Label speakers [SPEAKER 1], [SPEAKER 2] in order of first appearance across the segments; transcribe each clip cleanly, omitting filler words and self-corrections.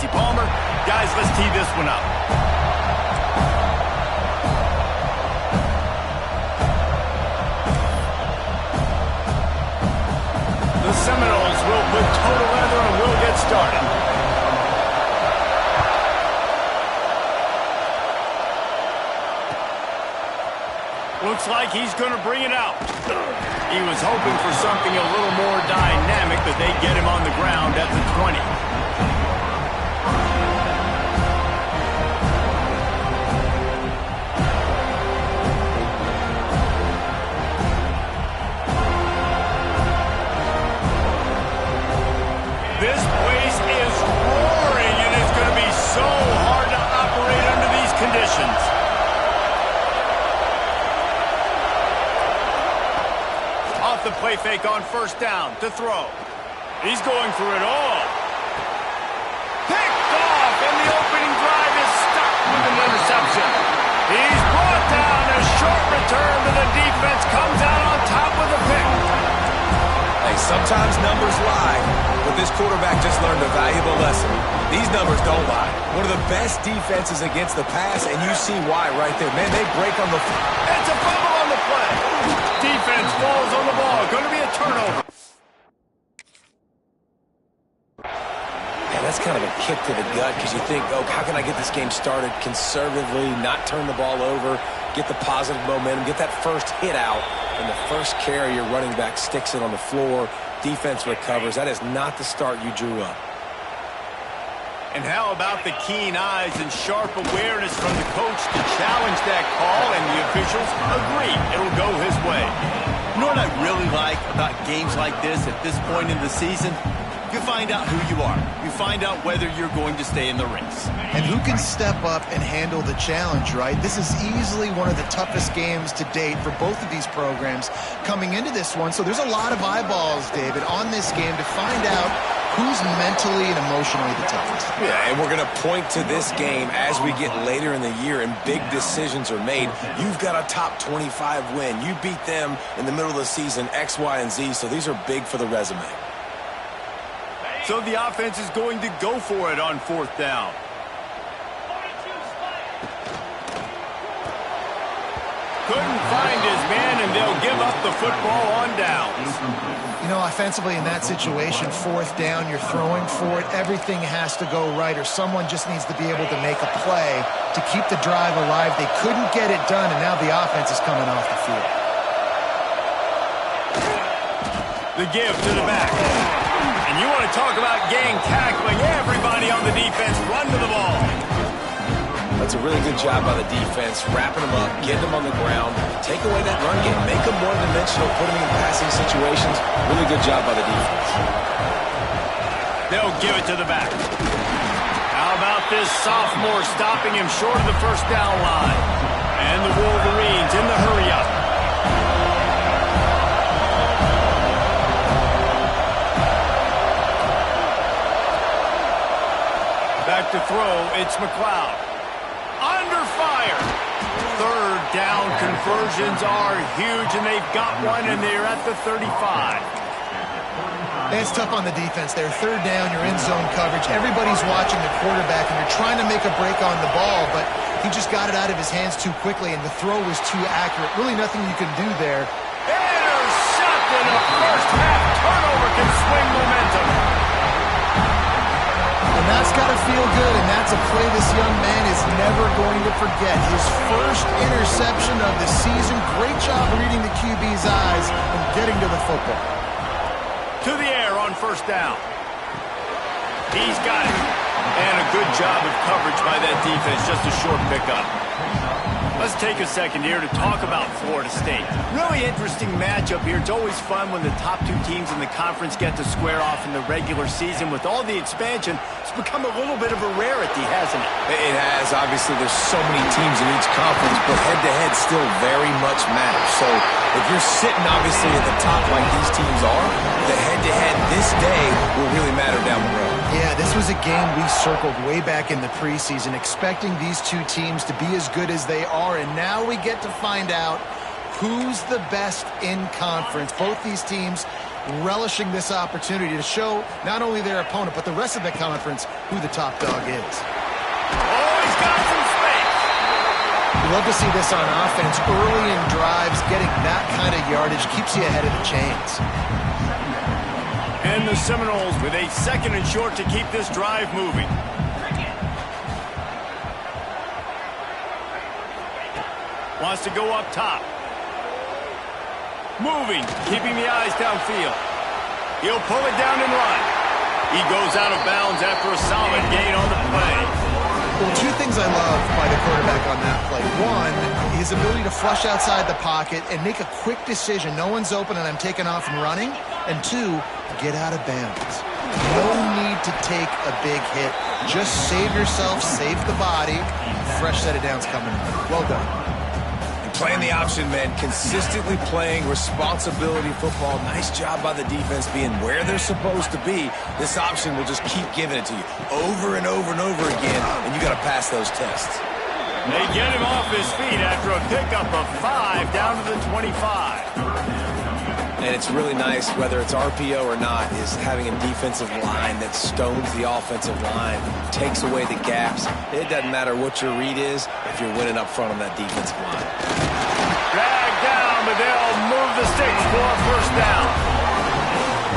[SPEAKER 1] Tracy Palmer. Guys, let's tee this one up. The Seminoles will put total leather and will get started. Looks like he's going to bring it out. He was hoping for something a little more dynamic, but they get him on the ground at the 20. This place is roaring, and it's going to be so hard to operate under these conditions. Off the play fake on first down to throw. He's going for it all. Picked off, and the opening drive is stuck with an interception. He's brought down. A short return to the defense comes out on top with a pick.
[SPEAKER 2] Hey, sometimes numbers lie, but this quarterback just learned a valuable lesson. These numbers don't lie. One of the best defenses against the pass, and you see why right there. Man, they break on the...
[SPEAKER 1] It's a fumble on the play. Defense falls on the ball. Going to be a turnover.
[SPEAKER 2] Yeah, that's kind of a kick to the gut because you think, oh, how can I get this game started conservatively, not turn the ball over, get the positive momentum, get that first hit out, and the first carry, your running back sticks it on the floor, defense recovers. That is not the start you drew up.
[SPEAKER 1] And how about the keen eyes and sharp awareness from the coach to challenge that call, and the officials agree it'll go his way. You know what I really like about games like this at this point in the season? You find out who you are. You find out whether you're going to stay in the race.
[SPEAKER 3] And who can step up and handle the challenge, right? This is easily one of the toughest games to date for both of these programs coming into this one. So there's a lot of eyeballs, David, on this game to find out who's mentally and emotionally the toughest.
[SPEAKER 2] Yeah, and we're going to point to this game as we get later in the year and big decisions are made. You've got a top 25 win. You beat them in the middle of the season, X, Y, and Z, so these are big for the resume.
[SPEAKER 1] So the offense is going to go for it on fourth down. Couldn't find his man, and they'll give up the football on downs.
[SPEAKER 3] You know, offensively in that situation, fourth down, you're throwing for it. Everything has to go right, or someone just needs to be able to make a play to keep the drive alive. They couldn't get it done, and now the offense is coming off the field.
[SPEAKER 1] The give to the back. And you want to talk about gang tackling. Everybody on the defense run to the ball.
[SPEAKER 2] That's a really good job by the defense, wrapping them up, getting them on the ground, take away that run game, make them one-dimensional, put them in passing situations. Really good job by the defense.
[SPEAKER 1] They'll give it to the back. How about this sophomore stopping him short of the first down line? And the Wolverines in the hurry-up. Back to throw, it's McLeod. Under fire. Third down conversions are huge, and they've got one, and they're at the 35.
[SPEAKER 3] It's tough on the defense there. Third down, you're in zone coverage. Everybody's watching the quarterback, and you're trying to make a break on the ball, but he just got it out of his hands too quickly, and the throw was too accurate. Really nothing you can do there.
[SPEAKER 1] Intercepted. A first-half turnover can swing momentum.
[SPEAKER 3] And that's got to feel good, and that's a play this young man is never going to forget. His first interception of the season. Great job reading the QB's eyes and getting to the football.
[SPEAKER 1] To the air on first down. He's got it. And a good job of coverage by that defense. Just a short pickup. Let's take a second here to talk about Florida State. Really interesting matchup here. It's always fun when the top two teams in the conference get to square off in the regular season. With all the expansion, it's become a little bit of a rarity, hasn't it?
[SPEAKER 2] It has. Obviously, there's so many teams in each conference, but head-to-head still very much matters. So if you're sitting, obviously, at the top like these teams are, the head-to-head this day will really matter down the road.
[SPEAKER 3] Yeah, this was a game we circled way back in the preseason, expecting these two teams to be as good as they are, and now we get to find out who's the best in conference. Both these teams relishing this opportunity to show not only their opponent, but the rest of the conference who the top dog is.
[SPEAKER 1] Oh, he's got some space.
[SPEAKER 3] You love to see this on offense. Early in drives, getting that kind of yardage keeps you ahead of the chains.
[SPEAKER 1] And the Seminoles with a 2nd and short to keep this drive moving. Wants to go up top. Moving, keeping the eyes downfield. He'll pull it down and run. He goes out of bounds after a solid gain on the play.
[SPEAKER 3] Well, 2 things I love by the quarterback on that play. 1, his ability to flush outside the pocket and make a quick decision. No one's open and I'm taking off and running. And 2, get out of bounds. No need to take a big hit. Just save yourself, save the body. Fresh set of downs coming. Well done.
[SPEAKER 2] Playing the option, man. Consistently playing responsibility football. Nice job by the defense being where they're supposed to be. This option will just keep giving it to you over and over and over again, and you got to pass those tests.
[SPEAKER 1] They get him off his feet after a pickup of 5 down to the 25.
[SPEAKER 2] And it's really nice, whether it's RPO or not, is having a defensive line that stones the offensive line, takes away the gaps. It doesn't matter what your read is if you're winning up front on that defensive line.
[SPEAKER 1] Drag down, but they'll move the sticks for a 1st down.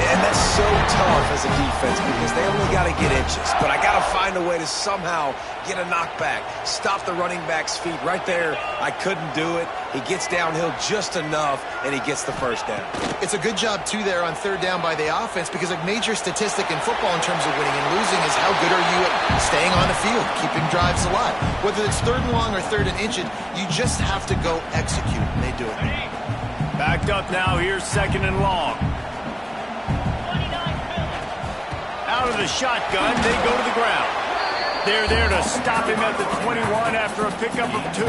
[SPEAKER 2] And that's so tough as a defense because they only got to get inches. But I got to find a way to somehow get a knockback, stop the running back's feet. Right there, I couldn't do it. He gets downhill just enough, and he gets the 1st down.
[SPEAKER 3] It's a good job, too, there on 3rd down by the offense because a major statistic in football in terms of winning and losing is how good are you at staying on the field, keeping drives alive. Whether it's 3rd and long or 3rd and inches, you just have to go execute, and they do it.
[SPEAKER 1] Backed up now, here's 2nd and long. Out of the shotgun, they go to the ground. They're there to stop him at the 21 after a pickup of 2.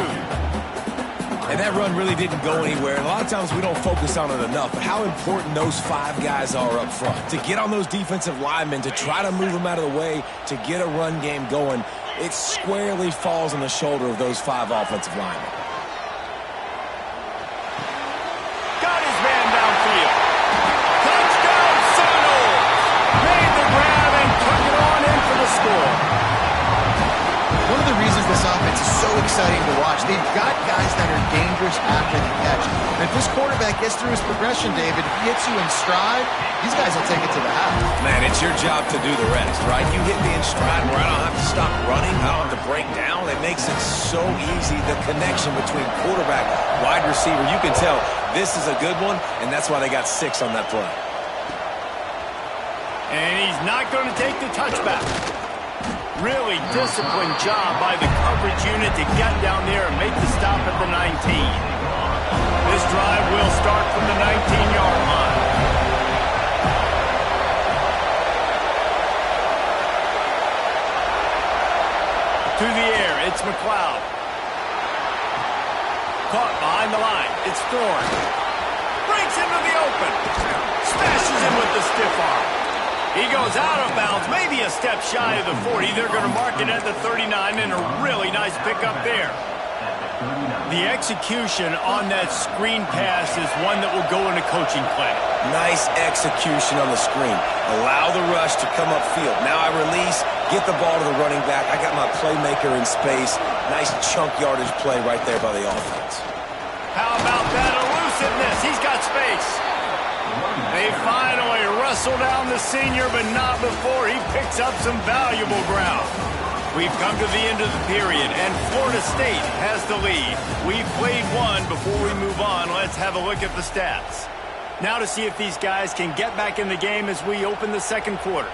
[SPEAKER 2] And that run really didn't go anywhere. And a lot of times we don't focus on it enough. But how important those 5 guys are up front. To get on those defensive linemen, to try to move them out of the way, to get a run game going, it squarely falls on the shoulder of those 5 offensive linemen.
[SPEAKER 1] Got his man downfield. Touchdown, Seminoles! Made the grab and took it on in for the score.
[SPEAKER 3] One of the reasons this offense is so exciting to watch, they've got guys that are dangerous after the catch. And if this quarterback gets through his progression, David, hits you in stride, these guys will take it to the house.
[SPEAKER 2] Man, it's your job to do the rest, right? You hit me in stride where I don't have to stop running, I don't have to break down. It makes it so easy, the connection between quarterback, wide receiver. You can tell this is a good one, and that's why they got 6 on that play.
[SPEAKER 1] And he's not going to take the touchback. Really disciplined job by the coverage unit to get down there and make the stop at the 19. This drive will start from the 19-yard line. To the air, it's McLeod. Caught behind the line, it's Thorne. Breaks into the open. Smashes him with the stiff arm. He goes out of bounds, maybe a step shy of the 40. They're going to mark it at the 39, and a really nice pickup there. The execution on that screen pass is one that will go in a coaching play.
[SPEAKER 2] Nice execution on the screen. Allow the rush to come upfield. Now I release, get the ball to the running back. I got my playmaker in space. Nice chunk yardage play right there by the offense.
[SPEAKER 1] How about that elusiveness? He's got space. They finally wrestle down the senior, but not before he picks up some valuable ground. We've come to the end of the period, and Florida State has the lead. We've played one. Before we move on, let's have a look at the stats. Now to see if these guys can get back in the game as we open the 2nd quarter.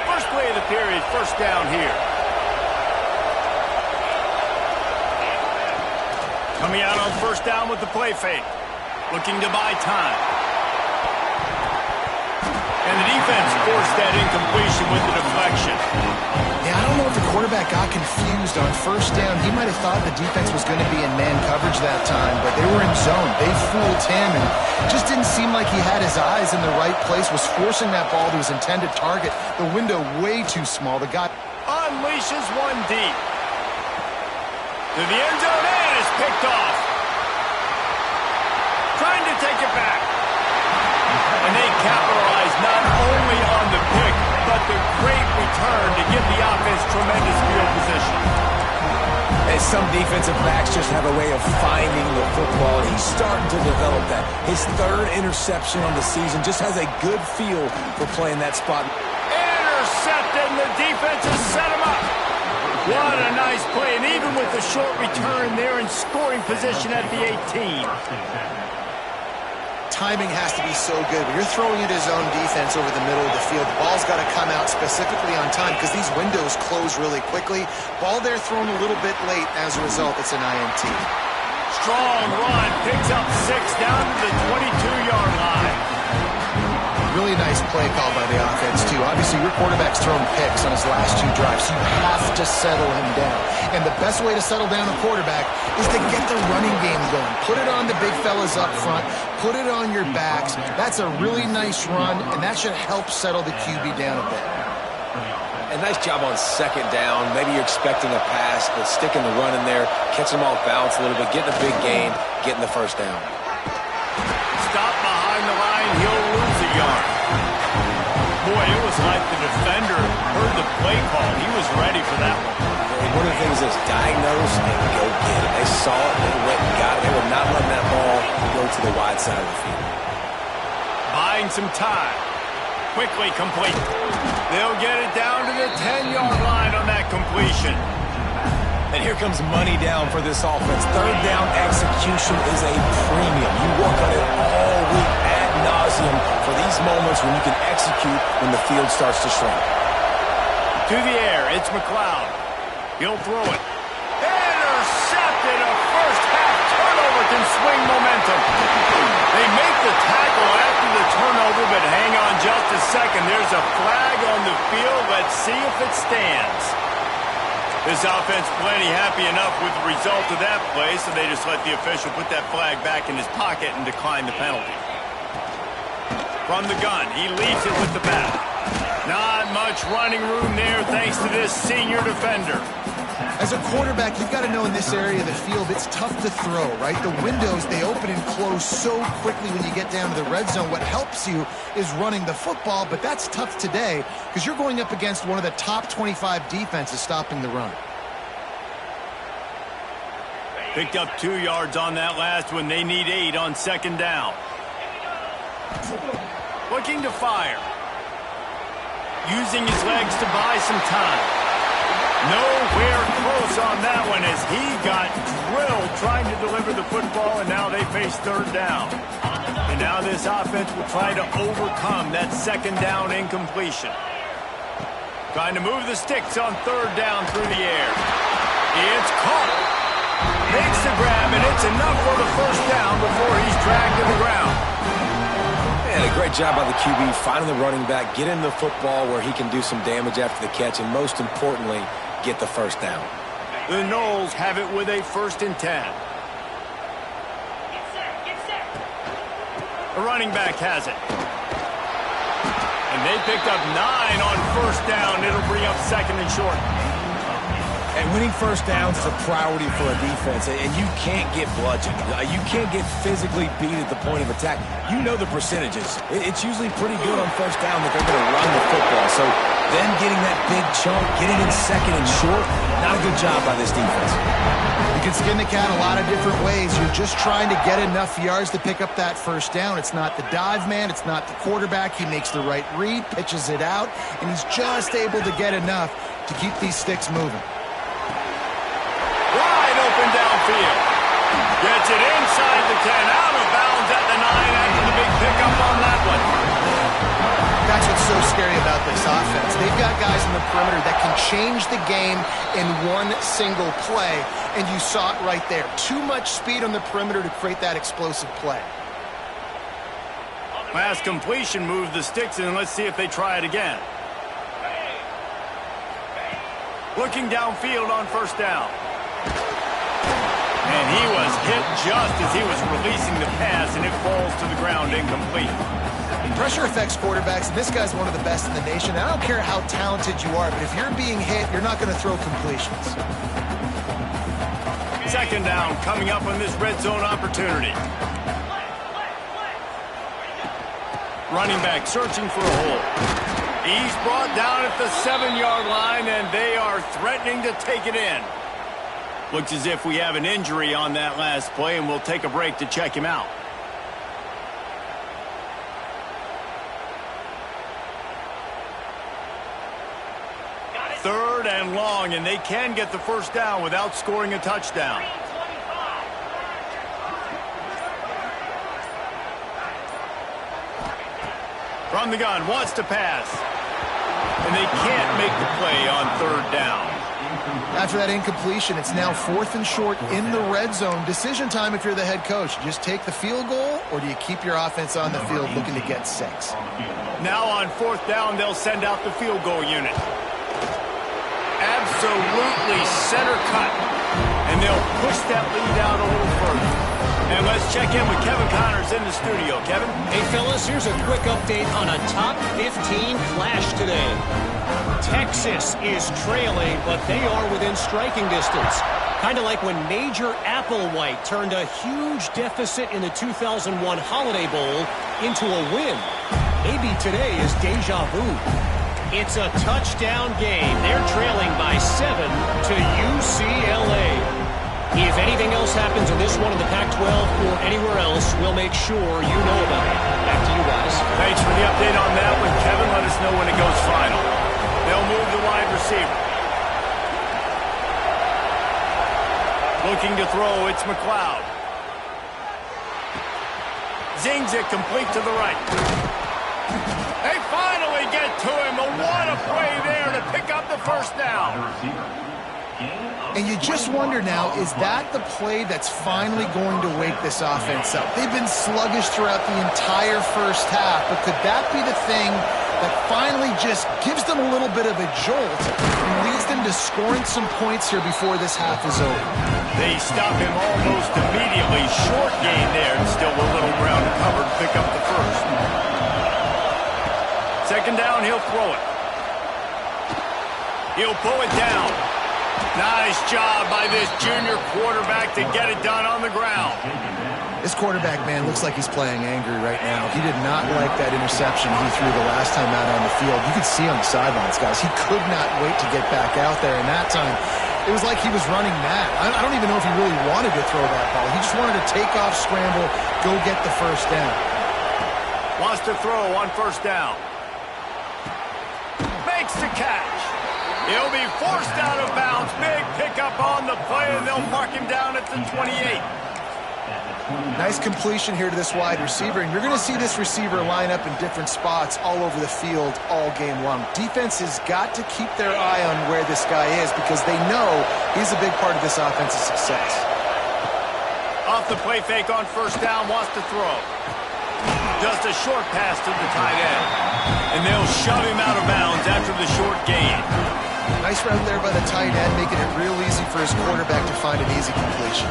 [SPEAKER 1] First play of the period, 1st down here. Coming out on 1st down with the play fake. Looking to buy time. And the defense forced that incompletion with the deflection.
[SPEAKER 3] Yeah, I don't know if the quarterback got confused on 1st down. He might have thought the defense was going to be in man coverage that time, but they were in zone. They fooled him, and it just didn't seem like he had his eyes in the right place, was forcing that ball to his intended target. The window way too small. The guy
[SPEAKER 1] unleashes one deep. To the end zone, and is picked off. trying to take it back. And they capitalize not only on the pick, but the great return to give the offense tremendous field position.
[SPEAKER 2] And some defensive backs just have a way of finding the football, and he's starting to develop that. His third interception on the season just has a good feel for playing that spot.
[SPEAKER 1] Intercepted, and the defense has set him up. What a nice play, and even with the short return, they're in scoring position at the 18.
[SPEAKER 3] Timing has to be so good. When you're throwing into zone defense over the middle of the field, the ball's got to come out specifically on time because these windows close really quickly. Ball there thrown a little bit late. As a result, it's an INT.
[SPEAKER 1] Strong run, picks up 6 down to the 22-yard line.
[SPEAKER 3] Really nice play call by the offense, too. Obviously, your quarterback's thrown picks on his last 2 drives, so you have to settle him down. And the best way to settle down a quarterback is to get the running game going. Put it on the big fellas up front. Put it on your backs. That's a really nice run, and that should help settle the QB down a bit.
[SPEAKER 2] A nice job on second down. Maybe you're expecting a pass, but sticking the run in there, catching them off balance a little bit, getting a big gain, getting the first down.
[SPEAKER 1] Stop behind the line, he'll lose a yard. Boy, it was like the defender heard the play call. He was ready for that one.
[SPEAKER 2] One of the things is diagnose and go get it. They saw it, they went and got it. They were not letting that ball go to the wide side of the field.
[SPEAKER 1] Buying some time. Quickly complete. They'll get it down to the 10-yard line on that completion.
[SPEAKER 2] And here comes money down for this offense. Third down execution is a premium. You work on it all week ad nauseum for these moments when you can execute when the field starts to shrink.
[SPEAKER 1] To the air, it's McLeod. He'll throw it. Intercepted. A first-half turnover can swing momentum. They make the tackle after the turnover, but hang on just a second. There's a flag on the field. Let's see if it stands. This offense plenty happy enough with the result of that play, so they just let the official put that flag back in his pocket and decline the penalty. From the gun, he leaves it with the bat. Not much running room there thanks to this senior defender.
[SPEAKER 3] As a quarterback, you've got to know in this area of the field, it's tough to throw, right? The windows, they open and close so quickly when you get down to the red zone. What helps you is running the football, but that's tough today because you're going up against one of the top 25 defenses stopping the run.
[SPEAKER 1] Picked up 2 yards on that last one. They need 8 on second down. Looking to fire. Using his legs to buy some time. Nowhere close on that one as he got drilled trying to deliver the football, and now they face third down. And now this offense will try to overcome that second down incompletion. Trying to move the sticks on third down through the air. It's caught. Makes the grab, and it's enough for the first down before he's dragged to the ground.
[SPEAKER 2] And a great job by the QB finding the running back, getting the football where he can do some damage after the catch, and most importantly, get the first down.
[SPEAKER 1] The Noles have it with a 1st and 10. The running back has it. And they picked up 9 on first down. It'll bring up 2nd and short.
[SPEAKER 2] And winning first downs is a priority for a defense, and you can't get bludgeoned. You can't get physically beat at the point of attack. You know the percentages. It's usually pretty good on first down that they're going to run the football. So then getting that big chunk, getting in 2nd and short, not a good job by this defense.
[SPEAKER 3] You can skin the cat a lot of different ways. You're just trying to get enough yards to pick up that first down. It's not the dive man. It's not the quarterback. He makes the right read, pitches it out, and he's just able to get enough to keep these sticks moving.
[SPEAKER 1] Wide open downfield. Gets it inside the 10, out of bounds at the 9 after the big pickup on that one.
[SPEAKER 3] That's what's so scary about this offense. They've got guys in the perimeter that can change the game in one single play, and you saw it right there. Too much speed on the perimeter to create that explosive play.
[SPEAKER 1] Last completion moved the sticks, and let's see if they try it again. Looking downfield on first down. And he was hit just as he was releasing the pass, and it falls to the ground incomplete.
[SPEAKER 3] Pressure affects quarterbacks, and this guy's one of the best in the nation. I don't care how talented you are, but if you're being hit, you're not going to throw completions.
[SPEAKER 1] Second down coming up on this red zone opportunity. Running back searching for a hole. He's brought down at the 7-yard line, and they are threatening to take it in. Looks as if we have an injury on that last play, and we'll take a break to check him out. Third and long, and they can get the first down without scoring a touchdown. From the gun, wants to pass. And they can't make the play on third down.
[SPEAKER 3] After that incompletion, it's now 4th and short in the red zone. Decision time if you're the head coach. Just take the field goal, or do you keep your offense on the field looking to get 6?
[SPEAKER 1] Now on 4th down, they'll send out the field goal unit. Absolutely center cut. And they'll push that lead out a little further. And let's check in with Kevin Connors in the studio. Kevin?
[SPEAKER 4] Hey, fellas, here's a quick update on a top 15 clash today. Texas is trailing, but they are within striking distance. Kind of like when Major Applewhite turned a huge deficit in the 2001 Holiday Bowl into a win. Maybe today is deja vu. It's a touchdown game. They're trailing by 7 to UCLA. If anything else happens in this one in the Pac-12 or anywhere else, we'll make sure you know about it. Back to you guys.
[SPEAKER 1] Thanks for the update on that one, Kevin. Let us know when it goes final. They'll move the wide receiver. Looking to throw, it's McLeod. Zings it complete to the right. They finally get to him. What a play there to pick up the first down.
[SPEAKER 3] And you just wonder now, is that the play that's finally going to wake this offense up? They've been sluggish throughout the entire first half, but could that be the thing that finally just gives them a little bit of a jolt and leads them to scoring some points here before this half is over?
[SPEAKER 1] They stop him almost immediately. Short gain there, and still a little ground covered to pick up the first. Second down, he'll throw it. He'll pull it down. Nice job by this junior quarterback to get it done on the ground.
[SPEAKER 3] This quarterback, man, looks like he's playing angry right now. He did not like that interception he threw the last time out on the field. You could see on the sidelines, guys. He could not wait to get back out there, and that time it was like he was running mad. I don't even know if he really wanted to throw that ball. He just wanted to take off, scramble, go get the first down.
[SPEAKER 1] Wants to throw on first down. Makes the catch. He'll be forced out of bounds. Big pickup on the play, and they'll mark him down at the 28.
[SPEAKER 3] Nice completion here to this wide receiver, and you're going to see this receiver line up in different spots all over the field all game long. Defense has got to keep their eye on where this guy is because they know he's a big part of this offense's success.
[SPEAKER 1] Off the play fake on first down, wants to throw. Just a short pass to the tight end. And they'll shove him out of bounds after the short gain.
[SPEAKER 3] Nice route there by the tight end, making it real easy for his quarterback to find an easy completion.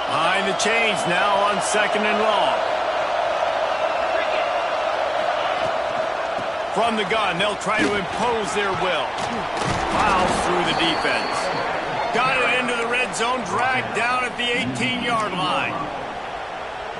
[SPEAKER 1] Behind the chains now on second and long. From the gun, they'll try to impose their will. Fouls through the defense. Got it into the red zone, dragged down at the 18-yard line.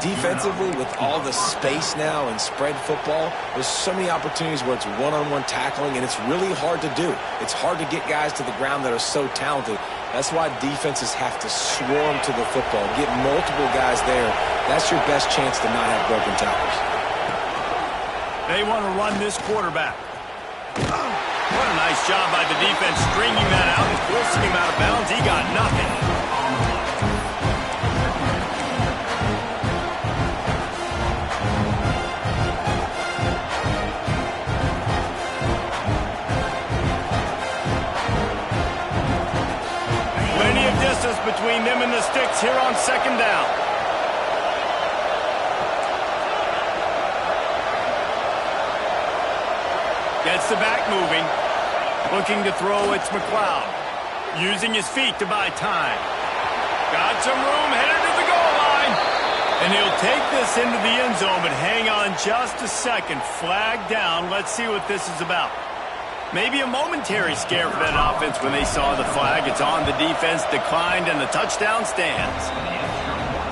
[SPEAKER 2] Defensively, with all the space now and spread football, there's so many opportunities where it's one-on-one tackling, and it's really hard to do. It's hard to get guys to the ground that are so talented. That's why defenses have to swarm to the football, get multiple guys there. That's your best chance to not have broken tackles.
[SPEAKER 1] They want to run this quarterback. What a nice job by the defense stringing that out and forcing him out of bounds. He got nothing. Plenty of distance between them and the sticks here on second down. Gets the back moving. Looking to throw, it's McLeod. Using his feet to buy time. Got some room, headed to the goal line. And he'll take this into the end zone, but hang on just a second. Flag down. Let's see what this is about. Maybe a momentary scare for that offense when they saw the flag. It's on. The defense declined, and the touchdown stands.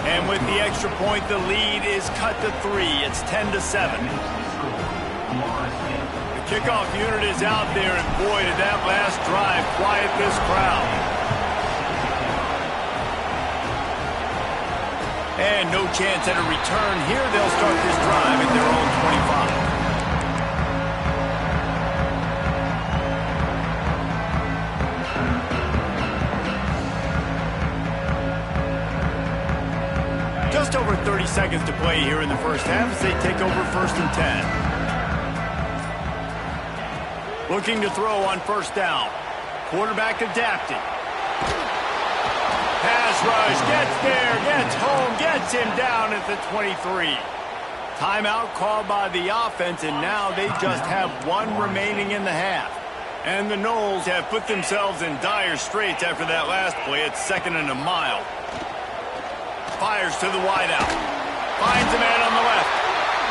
[SPEAKER 1] And with the extra point, the lead is cut to 3. It's 10-7. The kickoff unit is out there, and boy, did that last drive quiet this crowd. And no chance at a return here. They'll start this drive at their own 25. Just over 30 seconds to play here in the first half as they take over 1st and 10. Looking to throw on 1st down. Quarterback adapted. Pass rush, gets there, gets home, gets him down at the 23. Timeout called by the offense, and now they just have 1 remaining in the half. And the Noles have put themselves in dire straits after that last play. It's 2nd and a mile. Fires to the wideout. Finds a man on the left.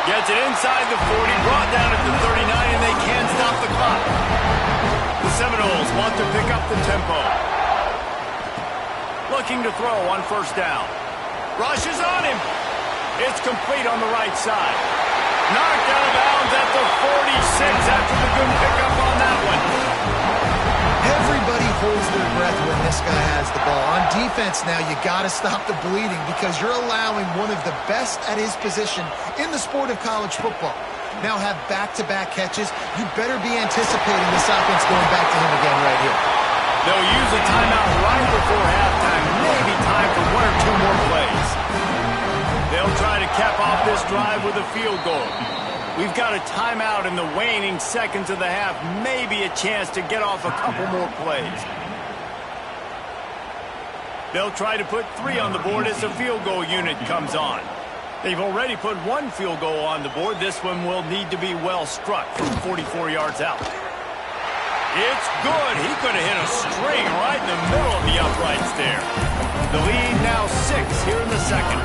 [SPEAKER 1] Gets it inside the 40, brought down at the 39, and they can't stop the clock. The Seminoles want to pick up the tempo. Looking to throw on 1st down. Rushes on him. It's complete on the right side. Knocked out of bounds at the 46 after the good pickup on that one.
[SPEAKER 3] Everybody holds their breath when this guy has the ball. On defense now, you got to stop the bleeding because you're allowing one of the best at his position in the sport of college football. Now have back-to-back catches. You better be anticipating this offense going back to him again right here.
[SPEAKER 1] They'll use a timeout right before halftime. Maybe time for 1 or 2 more plays. They'll try to cap off this drive with a field goal. We've got a timeout in the waning seconds of the half. Maybe a chance to get off a couple more plays. They'll try to put 3 on the board as the field goal unit comes on. They've already put 1 field goal on the board. This one will need to be well struck from 44 yards out. It's good. He could have hit a string right in the middle of the uprights there. The lead now 6 here in the second.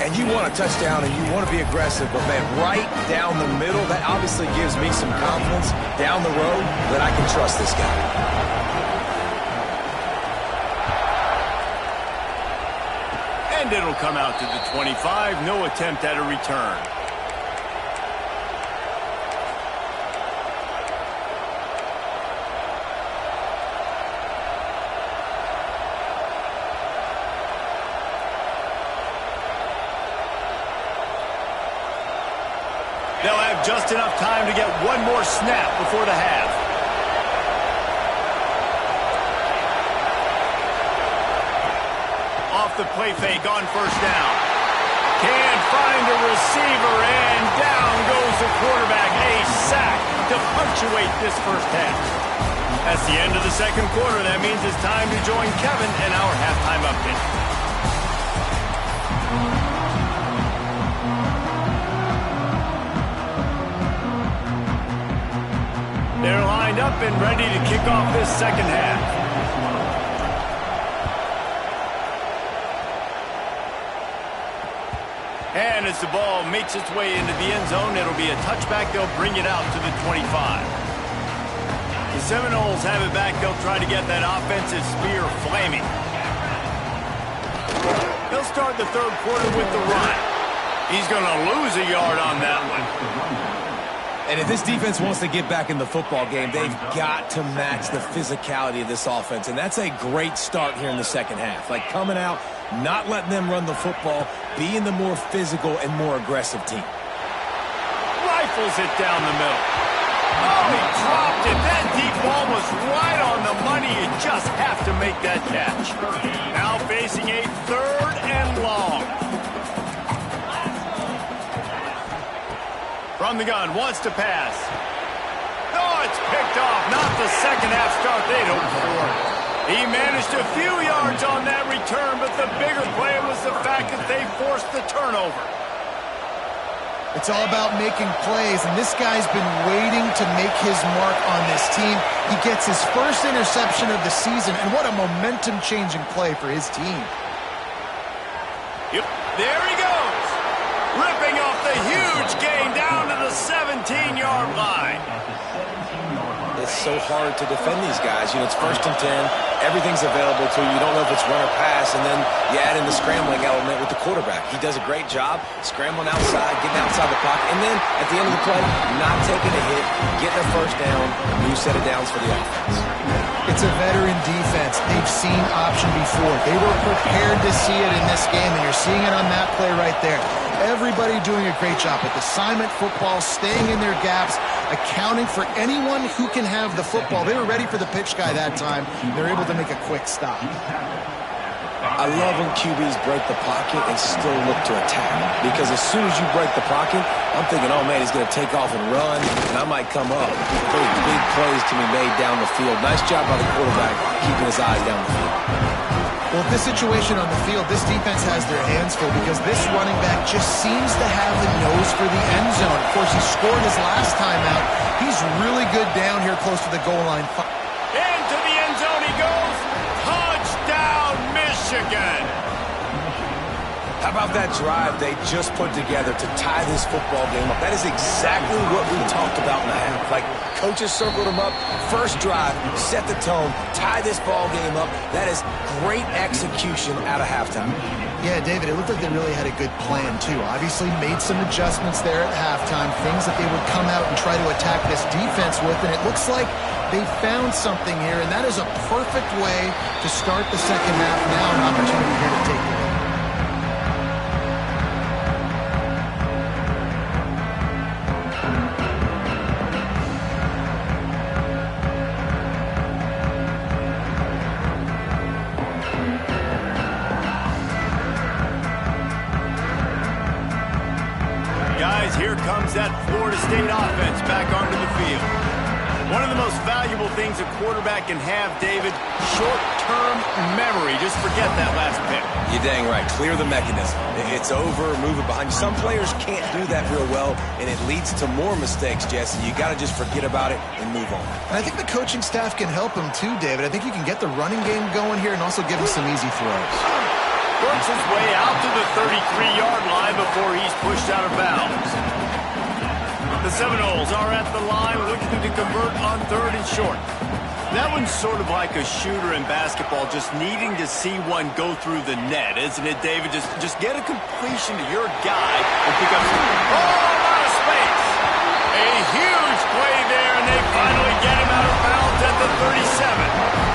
[SPEAKER 2] And you want a touchdown and you want to be aggressive, but man, right down the middle, that obviously gives me some confidence down the road that I can trust this guy.
[SPEAKER 1] And it'll come out to the 25. No attempt at a return. They'll have just enough time to get 1 more snap before the half. Off the play fake on 1st down. Can't find a receiver, and down goes the quarterback. A sack to punctuate this first half. That's the end of the second quarter. That means it's time to join Kevin in our halftime update. They're lined up and ready to kick off this second half. And as the ball makes its way into the end zone, it'll be a touchback. They'll bring it out to the 25. The Seminoles have it back. They'll try to get that offensive spear flaming. They'll start the third quarter with the run. He's going to lose a yard on that one.
[SPEAKER 2] And if this defense wants to get back in the football game, they've got to match the physicality of this offense. And that's a great start here in the second half. Like coming out, not letting them run the football, being the more physical and more aggressive team.
[SPEAKER 1] Rifles it down the middle. Oh, he dropped it. That deep ball was right on the money. You just have to make that catch. Now facing a 3rd and long. From the gun, wants to pass. Oh, it's picked off. Not the second half start they'd hoped for. He managed a few yards on that return, but the bigger play was the fact that they forced the turnover.
[SPEAKER 3] It's all about making plays, and this guy's been waiting to make his mark on this team. He gets his first interception of the season, and what a momentum-changing play for his team.
[SPEAKER 1] Yep, there he goes. Ripping off the huge gain down to the 17-yard line.
[SPEAKER 2] so hard to defend these guys. You know, it's 1st and 10. Everything's available to you. You don't know if it's run or pass, and then you add in the scrambling element with the quarterback. He does a great job scrambling outside, getting outside the pocket, and then at the end of the play, not taking a hit, getting a first down, new set of downs for the offense.
[SPEAKER 3] It's a veteran defense. They've seen option before. They were prepared to see it in this game, and you're seeing it on that play right there. Everybody doing a great job with assignment football, staying in their gaps, accounting for anyone who can have the football. They were ready for the pitch guy that time. They're able to make a quick stop.
[SPEAKER 2] I love when QBs break the pocket and still look to attack. Because as soon as you break the pocket, I'm thinking, oh, man, he's going to take off and run, and I might come up. Those big plays to be made down the field. Nice job by the quarterback keeping his eyes down the field.
[SPEAKER 3] Well, this situation on the field, this defense has their hands full because this running back just seems to have the nose for the end zone. Of course, he scored his last time out. He's really good down here close to the goal line.
[SPEAKER 1] Into the end zone he goes. Touchdown, Michigan.
[SPEAKER 2] How about that drive they just put together to tie this football game up? That is exactly what we talked about in the half. Like, coaches circled them up. First drive, set the tone, tie this ball game up. That is great execution out of halftime.
[SPEAKER 3] Yeah, David, it looked like they really had a good plan, too. Obviously made some adjustments there at halftime, things that they would come out and try to attack this defense with, and it looks like they found something here, and that is a perfect way to start the second half. Now an opportunity here to take it.
[SPEAKER 1] Here comes that Florida State offense back onto the field. One of the most valuable things a quarterback can have, David, short-term memory. Just forget that last pick.
[SPEAKER 2] You're dang right. Clear the mechanism. It's over, move it behind you. Some players can't do that real well, and it leads to more mistakes, Jesse. You got to just forget about it and move on.
[SPEAKER 3] And I think the coaching staff can help him too, David. I think you can get the running game going here and also give him some easy throws.
[SPEAKER 1] Works his way out to the 33-yard line before he's pushed out of bounds. The Seminoles are at the line looking to convert on 3rd and short. That one's sort of like a shooter in basketball, just needing to see one go through the net, isn't it, David? Just get a completion to your guy and pick up some... Oh, a lot of space! A huge play there, and they finally get him out of bounds at the 37.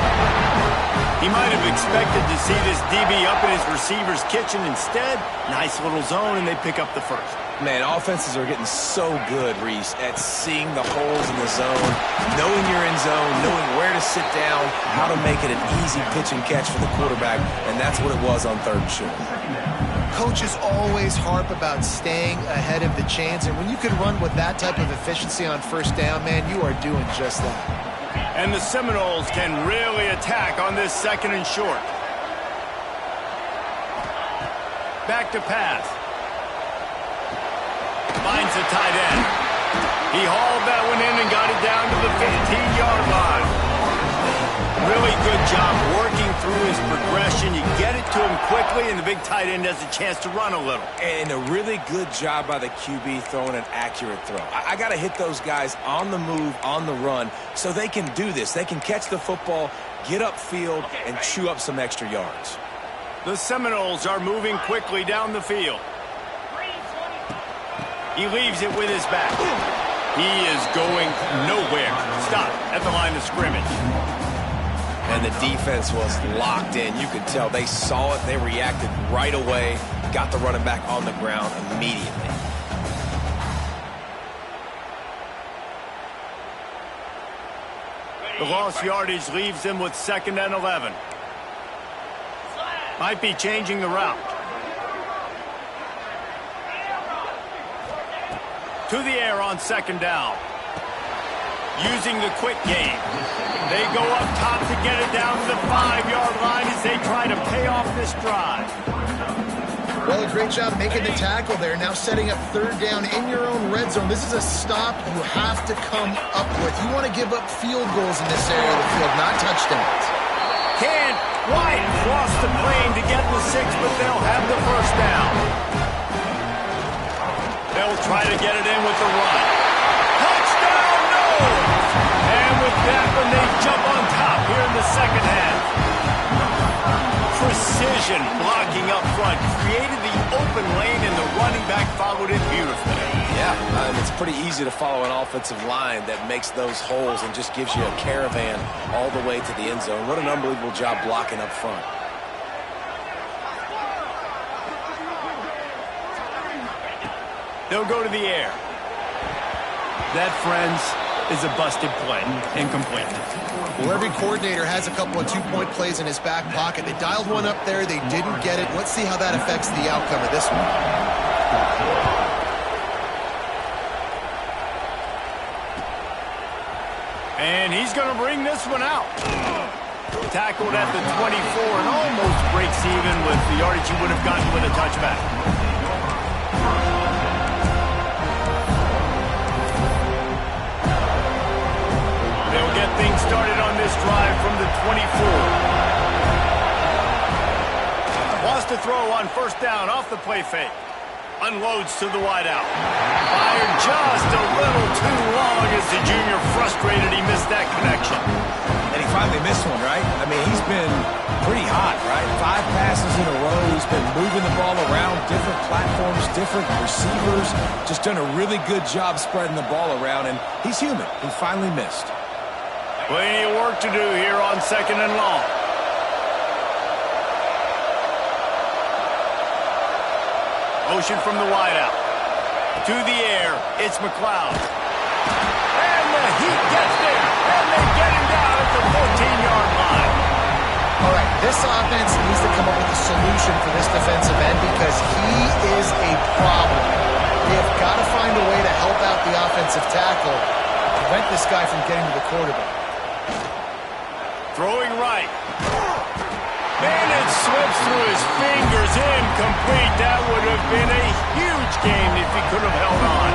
[SPEAKER 1] He might have expected to see this DB up in his receiver's kitchen. Instead, nice little zone, and they pick up the first.
[SPEAKER 2] Man, offenses are getting so good, Reese, at seeing the holes in the zone, knowing you're in zone, knowing where to sit down, how to make it an easy pitch and catch for the quarterback, and that's what it was on 3rd and short.
[SPEAKER 3] Coaches always harp about staying ahead of the chains, and when you can run with that type of efficiency on 1st down, man, you are doing just that.
[SPEAKER 1] And the Seminoles can really attack on this 2nd and short. Back to pass. Finds the tight end. He hauled that one in and got it down to the 15-yard line. Really good job working through his progression. You get it to him quickly, and the big tight end has a chance to run a little.
[SPEAKER 2] And a really good job by the QB throwing an accurate throw. I got to hit those guys on the move, on the run, so they can do this. They can catch the football, get upfield, and chew up some extra yards.
[SPEAKER 1] The Seminoles are moving quickly down the field. He leaves it with his back. He is going nowhere. Stop at the line of scrimmage.
[SPEAKER 2] And the defense was locked in. You could tell they saw it. They reacted right away. Got the running back on the ground immediately.
[SPEAKER 1] The lost yardage leaves them with 2nd and 11. Might be changing the route. To the air on 2nd down. Using the quick game. They go up top to get it down to the 5-yard line as they try to pay off this drive.
[SPEAKER 3] Well, a great job making the tackle there. Now setting up 3rd down in your own red zone. This is a stop you have to come up with. You want to give up field goals in this area of the field, not touchdowns.
[SPEAKER 1] Can't quite cross the plane to get the 6, but they'll have the 1st down. They'll try to get it in with the run. Touchdown, no! And with that, the second half. Precision blocking up front created the open lane, and the running back followed it beautifully.
[SPEAKER 2] Yeah, it's pretty easy to follow an offensive line that makes those holes and just gives you a caravan all the way to the end zone. What an unbelievable job blocking up front.
[SPEAKER 1] They'll go to the air. That, friends, is a busted play. Incomplete.
[SPEAKER 3] Well, every coordinator has a couple of two-point plays in his back pocket. They dialed one up there. They didn't get it. Let's see how that affects the outcome of this one.
[SPEAKER 1] And he's going to bring this one out. Tackled at the 24 and almost breaks even with the yardage he would have gotten with a touchback. They'll get things started on this drive from the 24. Wants to throw on first down off the play fake. Unloads to the wideout. Fired just a little too long as the junior frustrated he missed that connection.
[SPEAKER 2] And he finally missed one, right? I mean, he's been pretty hot, right? 5 passes in a row. He's been moving the ball around, different platforms, different receivers. Just done a really good job spreading the ball around, and he's human. He finally missed.
[SPEAKER 1] Plenty of work to do here on second and long. Motion from the wideout. To the air, it's McLeod. And the Heat gets there, and they get him down at the 14-yard line.
[SPEAKER 3] All right, this offense needs to come up with a solution for this defensive end because he is a problem. They've got to find a way to help out the offensive tackle to prevent this guy from getting to the quarterback.
[SPEAKER 1] Throwing right. And it slips through his fingers, incomplete. That would have been a huge game if he could have held on.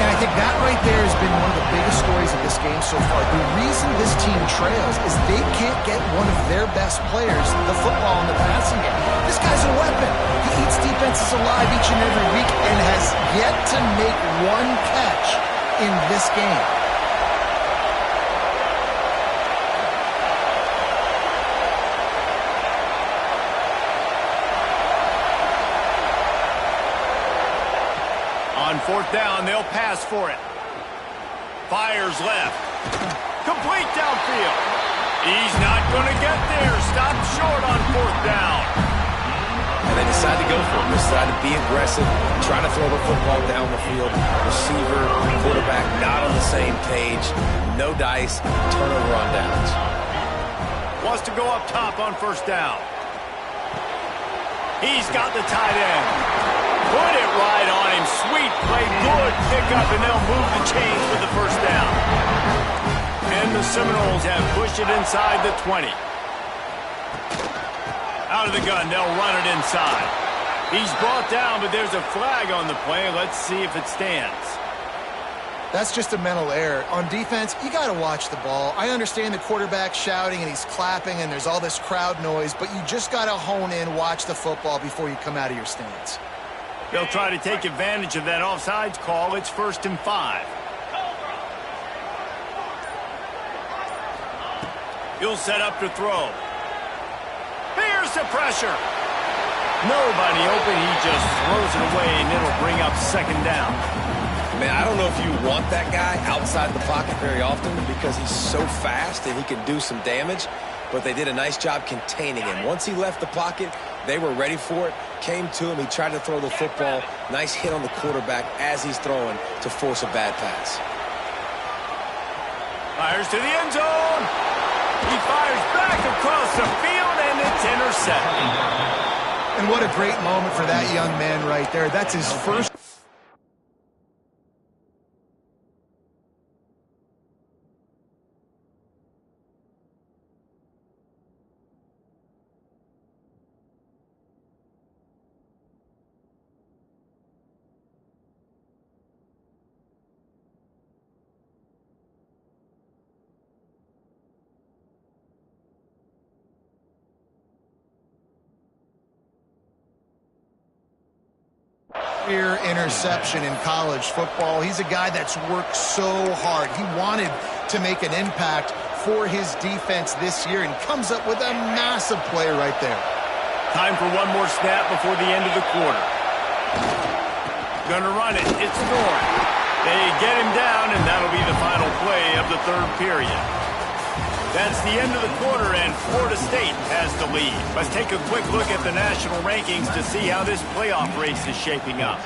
[SPEAKER 3] And I think that right there has been one of the biggest stories of this game so far. The reason this team trails is they can't get one of their best players the football in the passing game. This guy's a weapon. He eats defenses alive each and every week and has yet to make one catch in this game.
[SPEAKER 1] On fourth down, they'll pass for it. Fires left. Complete downfield. He's not going to get there. Stopped short on fourth down.
[SPEAKER 2] And they decide to go for it. They decide to be aggressive, try to throw the football down the field. Receiver, quarterback, not on the same page. No dice. Turnover on downs.
[SPEAKER 1] Wants to go up top on first down. He's got the tight end. Put it right on him. Sweet play. Good pickup, and they'll move the chains with the first down. And the Seminoles have pushed it inside the 20. Out of the gun. They'll run it inside. He's brought down, but there's a flag on the play. Let's see if it stands.
[SPEAKER 3] That's just a mental error. On defense, you got to watch the ball. I understand the quarterback shouting and he's clapping and there's all this crowd noise, but you just got to hone in, watch the football before you come out of your stance.
[SPEAKER 1] They'll try to take advantage of that offsides call. It's 1st and 5. He'll set up to throw. Here's the pressure. Nobody open. He just throws it away, and it'll bring up second down.
[SPEAKER 2] Man, I don't know if you want that guy outside the pocket very often because he's so fast and he can do some damage, but they did a nice job containing him. Once he left the pocket, they were ready for it, came to him, he tried to throw the football. Nice hit on the quarterback as he's throwing to force a bad pass.
[SPEAKER 1] Fires to the end zone. He fires back across the field, and it's intercepted.
[SPEAKER 3] And what a great moment for that young man right there. That's his first. Interception in college football. He's a guy that's worked so hard. He wanted to make an impact for his defense this year and comes up with a massive play right there.
[SPEAKER 1] Time for one more snap before the end of the quarter. Gonna run it. It's Thorne. They get him down, and that'll be the final play of the third period. That's the end of the quarter, and Florida State has the lead. Let's take a quick look at the national rankings to see how this playoff race is shaping up.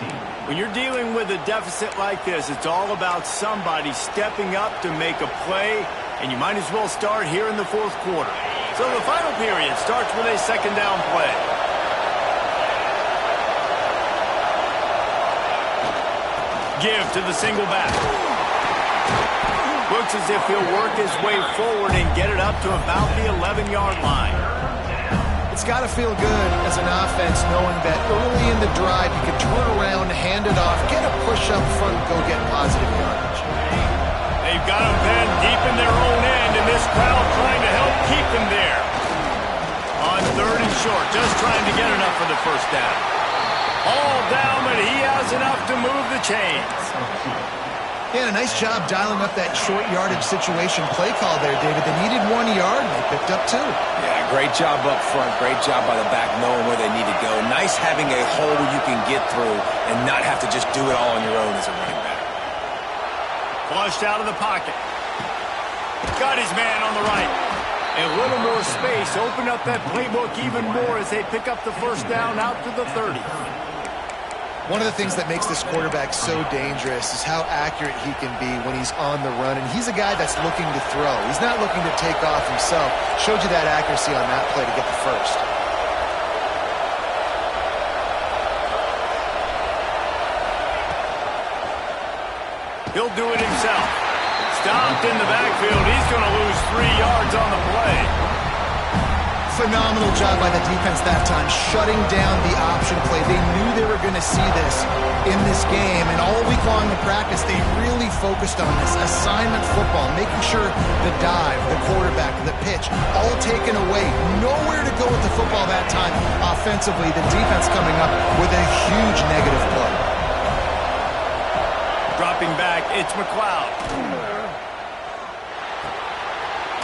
[SPEAKER 1] When you're dealing with a deficit like this, it's all about somebody stepping up to make a play, and you might as well start here in the fourth quarter. So the final period starts with a second down play. Give to the single back. Looks as if he'll work his way forward and get it up to about the 11-yard line.
[SPEAKER 3] It's got to feel good as an offense knowing that early in the drive you can turn around, hand it off, get a push up front, and go get positive yardage.
[SPEAKER 1] They've got him pinned deep in their own end, and this crowd trying to help keep him there. On third and short, just trying to get enough for the first down. All down, but he has enough to move the chains.
[SPEAKER 3] Yeah, a nice job dialing up that short yardage situation play call there, David. They needed 1 yard, and they picked up 2.
[SPEAKER 2] Yeah, great job up front. Great job by the back knowing where they need to go. Nice having a hole you can get through and not have to just do it all on your own as a running back.
[SPEAKER 1] Flushed out of the pocket. Got his man on the right. A little more space. Open up that playbook even more as they pick up the first down out to the 30.
[SPEAKER 3] One of the things that makes this quarterback so dangerous is how accurate he can be when he's on the run. And he's a guy that's looking to throw. He's not looking to take off himself. Showed you that accuracy on that play to get the first.
[SPEAKER 1] He'll do it himself. Stopped in the backfield. He's going to lose 3 yards on the play.
[SPEAKER 3] Phenomenal job by the defense that time, shutting down the option play. They knew they were going to see this in this game, and all week long in practice, they really focused on this assignment football, making sure the dive, the quarterback, the pitch, all taken away. Nowhere to go with the football that time offensively. The defense coming up with a huge negative play.
[SPEAKER 1] Dropping back, it's McLeod.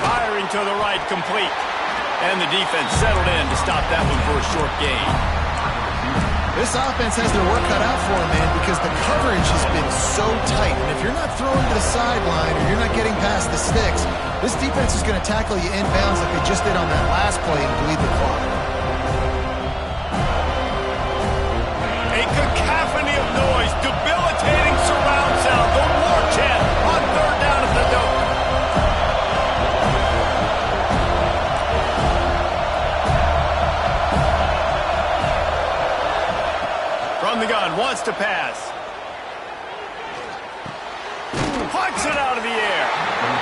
[SPEAKER 1] Firing to the right, complete. And the defense settled in to stop that one for a short gain.
[SPEAKER 3] This offense has their work cut out for them, man, because the coverage has been so tight. And if you're not throwing to the sideline or you're not getting past the sticks, this defense is going to tackle you inbounds like they just did on that last play and bleed the clock.
[SPEAKER 1] A cacophony of noise, debilitating surround sound, the war chant on third down at the dope. From the gun, wants to pass. Puts it out of the air.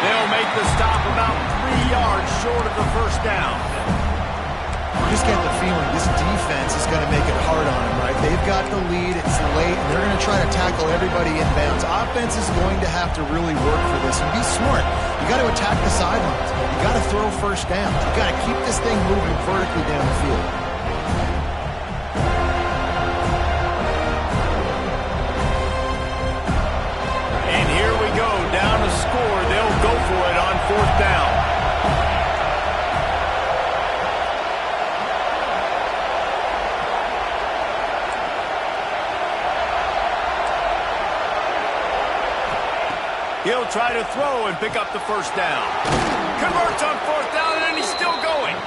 [SPEAKER 1] They'll make the stop about 3 yards short of the first down.
[SPEAKER 3] You just get the feeling this defense is going to make it hard on them, right? They've got the lead, it's late, and they're going to try to tackle everybody inbounds. Offense is going to have to really work for this and be smart. You got to attack the sidelines. You got to throw first downs. You got to keep this thing moving vertically down the field.
[SPEAKER 1] And here we go, down to score. They'll go for it on fourth down. He'll try to throw and pick up the first down. Converts on fourth down, and he's still going.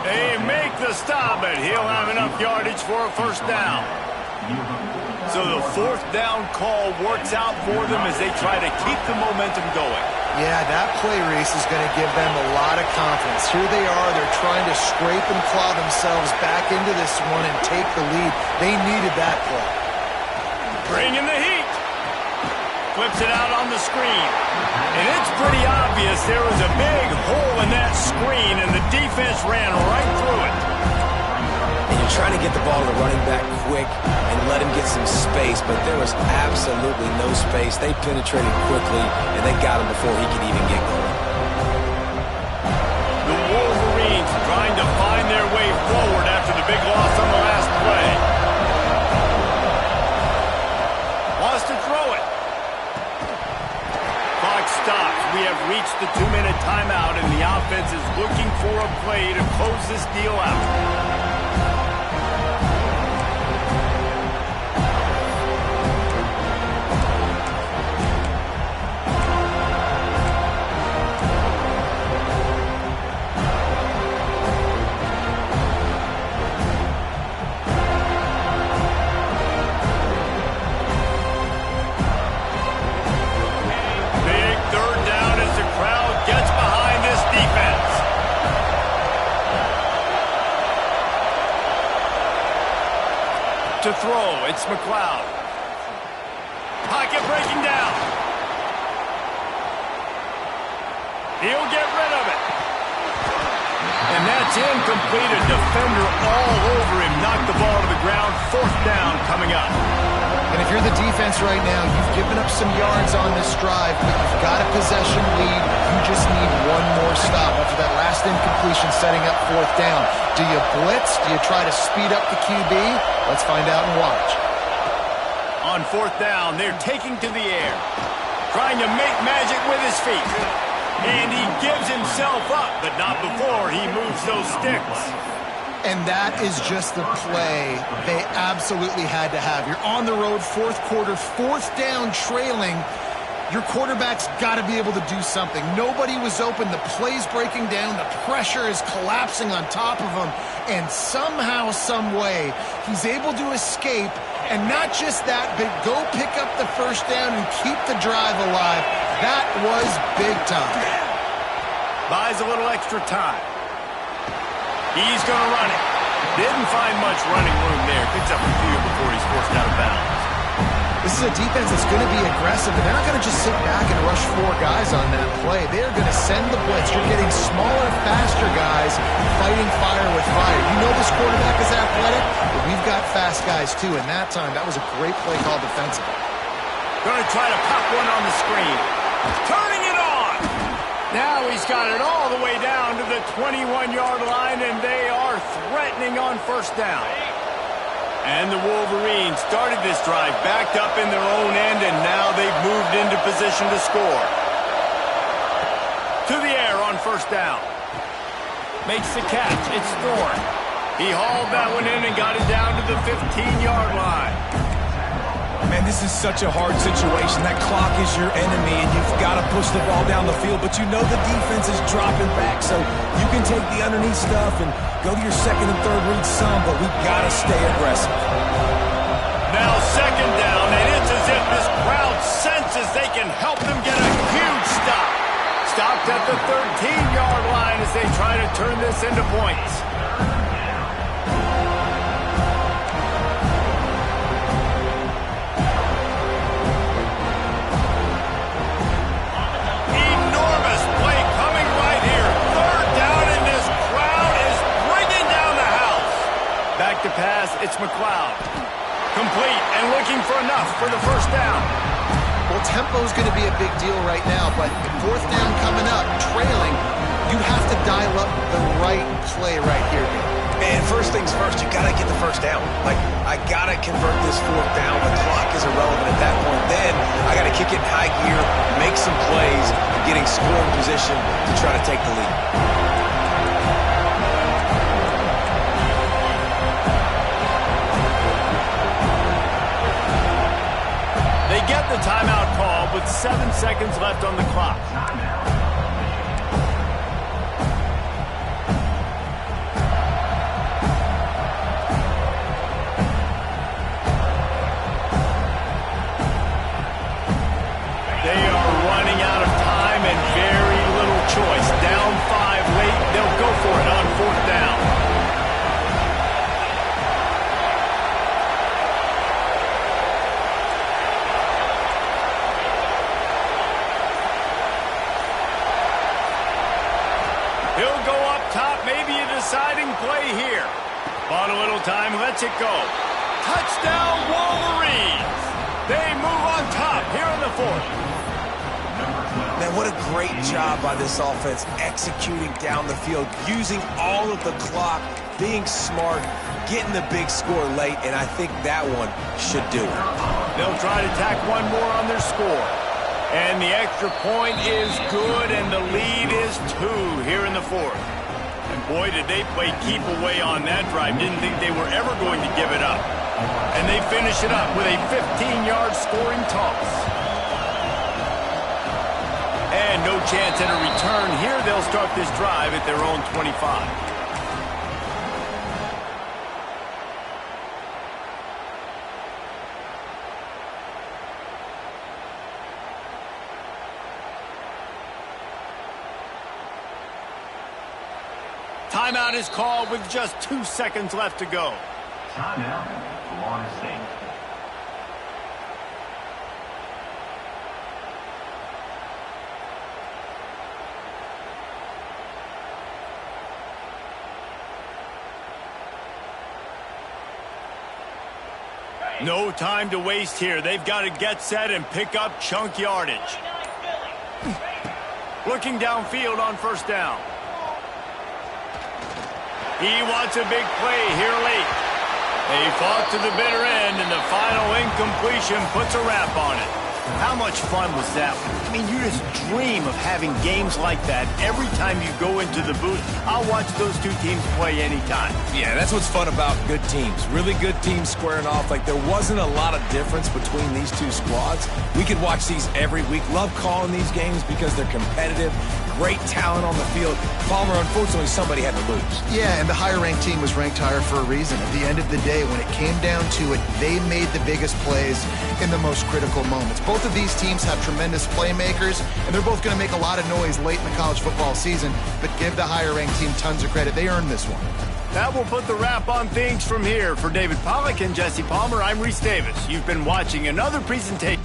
[SPEAKER 1] They make the stop, but he'll have enough yardage for a first down. So the fourth down call works out for them as they try to keep the momentum going.
[SPEAKER 3] Yeah, that play race is going to give them a lot of confidence. Here they are. They're trying to scrape and claw themselves back into this one and take the lead. They needed that play.
[SPEAKER 1] Bringing the heat. Flips it out on the screen. And it's pretty obvious there was a big hole in that screen, and the defense ran right through it.
[SPEAKER 2] And you're trying to get the ball to the running back quick and let him get some space, but there was absolutely no space. They penetrated quickly, and they got him before he could even get going.
[SPEAKER 1] The Wolverines trying to find their way forward after the big loss on the last play. Wants to throw it. Clock stops. we have reached the 2-minute timeout, and the offense is looking for a play to close this deal out. To throw, it's McLeod. Pocket breaking down. He'll get rid of it. And that's incomplete. A defender all over him. Knocked the ball to the ground. 4th down coming up.
[SPEAKER 3] And if you're the defense right now, you've given up some yards on this drive, but you've got a possession lead. You just need one more stop after that last incompletion setting up 4th down. Do you blitz? Do you try to speed up the QB? Let's find out and watch.
[SPEAKER 1] On 4th down, they're taking to the air. Trying to make magic with his feet. And he gives himself up, but not before he moves those sticks.
[SPEAKER 3] And that is just the play they absolutely had to have. You're on the road, 4th quarter, 4th down, trailing. Your quarterback's got to be able to do something. Nobody was open. The play's breaking down. The pressure is collapsing on top of him. And somehow, some way, he's able to escape. And not just that, but go pick up the 1st down and keep the drive alive. That was big time.
[SPEAKER 1] Buys a little extra time. He's going to run it. Didn't find much running room there. Picks up a few before he's forced out of bounds.
[SPEAKER 3] This is a defense that's going to be aggressive, and they're not going to just sit back and rush 4 guys on that play. They're going to send the blitz. You're getting smaller, faster guys fighting fire with fire. You know this quarterback is athletic, but we've got fast guys too. And that time, that was a great play call defensively.
[SPEAKER 1] Going to try to pop one on the screen. Turning it on. Now he's got it all the way down to the 21-yard line, and they are threatening on 1st down. And the Wolverines started this drive backed up in their own end, and now they've moved into position to score. To the air on 1st down. Makes the catch. It's Thorne. He hauled that one in and got it down to the 15-yard line.
[SPEAKER 2] Man, this is such a hard situation. That clock is your enemy, and you've got to push the ball down the field, but you know the defense is dropping back, so you can take the underneath stuff and go to your 2nd and 3rd read some, but we've got to stay aggressive.
[SPEAKER 1] Now 2nd down, and it's as if this crowd senses they can help them get a huge stop. Stopped at the 13-yard line as they try to turn this into points. To pass, it's McLeod. Complete and looking for enough for the 1st down.
[SPEAKER 3] Well, tempo's going to be a big deal right now, but 4th down coming up, trailing, you have to dial up the right play right here.
[SPEAKER 2] Man, first things first, you got to get the 1st down. Like, I got to convert this 4th down. The clock is irrelevant at that point. Then I got to kick it in high gear, make some plays, and get in scoring position to try to take the lead.
[SPEAKER 1] Get the timeout call with 7 seconds left on the clock. They are running out of time and very little choice. Down 5 late, they'll go for it on 4th down. He'll go up top, maybe a deciding play here. Bought a little time, lets it go. Touchdown, Wolverines! They move on top here in the 4th.
[SPEAKER 2] Man, what a great job by this offense executing down the field, using all of the clock, being smart, getting the big score late, and I think that one should do it.
[SPEAKER 1] They'll try to tack one more on their score. And the extra point is good, and the lead is 2 here in the fourth. And boy, did they play keep away on that drive. Didn't think they were ever going to give it up. And they finish it up with a 15-yard scoring toss. And no chance at a return here. They'll start this drive at their own 25. Timeout is called with just 2 seconds left to go.
[SPEAKER 5] Timeout, Florida State.
[SPEAKER 1] No time to waste here. They've got to get set and pick up chunk yardage. Looking downfield on first down. He wants a big play here late. They fought to the bitter end, and the final incompletion puts a wrap on it. How much fun was that one? I mean, you just dream of having games like that every time you go into the booth. I'll watch those two teams play anytime.
[SPEAKER 2] Yeah, that's what's fun about good teams. Really good teams squaring off. Like, there wasn't a lot of difference between these two squads. We could watch these every week. Love calling these games because they're competitive. Great talent on the field. Palmer, unfortunately, somebody had to lose.
[SPEAKER 3] Yeah, and the higher-ranked team was ranked higher for a reason. At the end of the day, when it came down to it, they made the biggest plays in the most critical moments. Both of these teams have tremendous playmakers, and they're both going to make a lot of noise late in the college football season, but give the higher-ranked team tons of credit. They earned this one.
[SPEAKER 1] That will put the wrap on things from here. For David Pollack and Jesse Palmer, I'm Reese Davis. You've been watching another presentation.